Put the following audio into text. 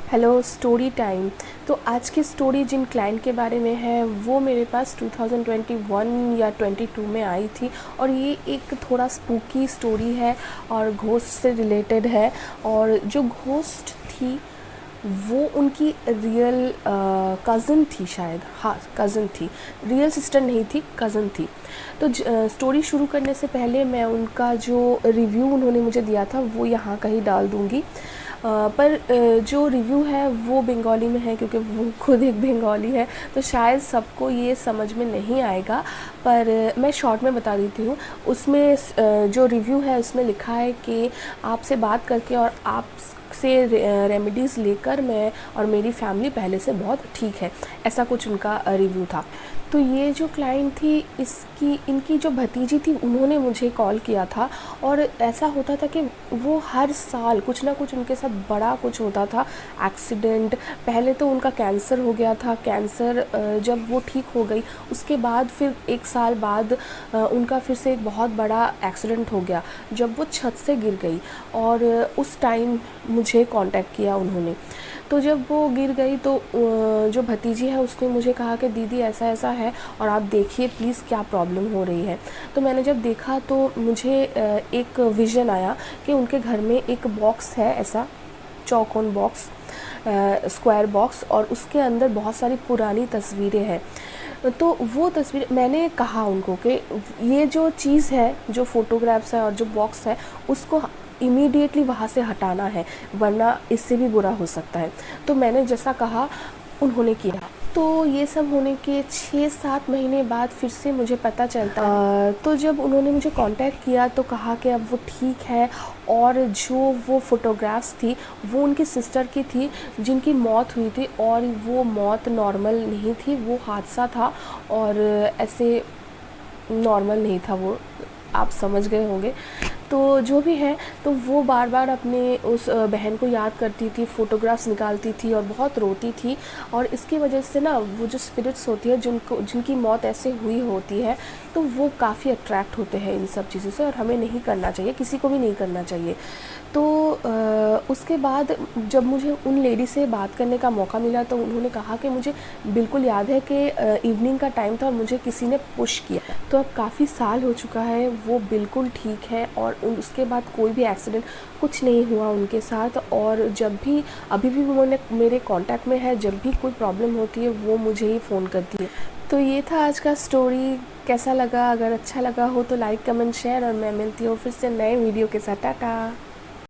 Hello story time. तो आज की स्टोरी जिन क्लाइंट के बारे में है वो मेरे पास 2021 या 22 में आई थी और ये एक थोड़ा स्पूकी स्टोरी है और घोस्ट से रिलेटेड है। और जो घोस्ट थी वो उनकी रियल कज़न थी शायद, हाँ कज़न थी, रियल सिस्टर नहीं थी, कज़न थी। तो स्टोरी शुरू करने से पहले मैं उनका जो रिव्यू उन्होंने मुझे दिया था वो यहाँ कहीं डाल दूँगी। पर जो रिव्यू है वो बंगाली में है क्योंकि वो खुद एक बंगाली है, तो शायद सबको ये समझ में नहीं आएगा। पर मैं शॉर्ट में बता देती हूँ। उसमें जो रिव्यू है उसमें लिखा है कि आपसे बात करके और आप से रेमेडीज़ लेकर मैं और मेरी फैमिली पहले से बहुत ठीक है, ऐसा कुछ उनका रिव्यू था। तो ये जो क्लाइंट थी इनकी जो भतीजी थी उन्होंने मुझे कॉल किया था और ऐसा होता था कि वो हर साल कुछ ना कुछ उनके साथ बड़ा कुछ होता था, एक्सीडेंट। पहले तो उनका कैंसर हो गया था, कैंसर जब वो ठीक हो गई उसके बाद फिर एक साल बाद उनका फिर से एक बहुत बड़ा एक्सीडेंट हो गया जब वो छत से गिर गई। और उस टाइम मुझे कांटेक्ट किया उन्होंने। तो जब वो गिर गई तो जो भतीजी है उसने मुझे कहा कि दीदी ऐसा ऐसा है और आप देखिए प्लीज़ क्या प्रॉब्लम हो रही है। तो मैंने जब देखा तो मुझे एक विज़न आया कि उनके घर में एक बॉक्स है, ऐसा चौकोन बॉक्स, स्क्वायर बॉक्स, और उसके अंदर बहुत सारी पुरानी तस्वीरें हैं। तो वो तस्वीर मैंने कहा उनको कि ये जो चीज़ है, जो फ़ोटोग्राफ्स है और जो बॉक्स है उसको इमीडिएटली वहाँ से हटाना है वरना इससे भी बुरा हो सकता है। तो मैंने जैसा कहा उन्होंने किया। तो ये सब होने के 6-7 महीने बाद फिर से मुझे पता चलता है। तो जब उन्होंने मुझे कांटेक्ट किया तो कहा कि अब वो ठीक है और जो वो फ़ोटोग्राफ्स थी वो उनकी सिस्टर की थी जिनकी मौत हुई थी, और वो मौत नॉर्मल नहीं थी, वो हादसा था और ऐसे नॉर्मल नहीं था वो, आप समझ गए होंगे। तो जो भी है, तो वो बार बार अपने उस बहन को याद करती थी, फ़ोटोग्राफ्स निकालती थी और बहुत रोती थी। और इसकी वजह से ना वो जो स्पिरिट्स होती है जिनकी मौत ऐसे हुई होती है तो वो काफ़ी अट्रैक्ट होते हैं इन सब चीज़ों से, और हमें नहीं करना चाहिए, किसी को भी नहीं करना चाहिए। तो उसके बाद जब मुझे उन लेडी से बात करने का मौका मिला तो उन्होंने कहा कि मुझे बिल्कुल याद है कि इवनिंग का टाइम था और मुझे किसी ने पुश किया। तो अब काफ़ी साल हो चुका है, वो बिल्कुल ठीक है और उसके बाद कोई भी एक्सीडेंट कुछ नहीं हुआ उनके साथ। और जब भी अभी भी वो मेरे कांटेक्ट में है, जब भी कोई प्रॉब्लम होती है वो मुझे ही फ़ोन करती है। तो ये था आज का स्टोरी। कैसा लगा? अगर अच्छा लगा हो तो लाइक कमेंट शेयर, और मैं मिलती हूँ फिर से नए वीडियो के साथ। टाटा।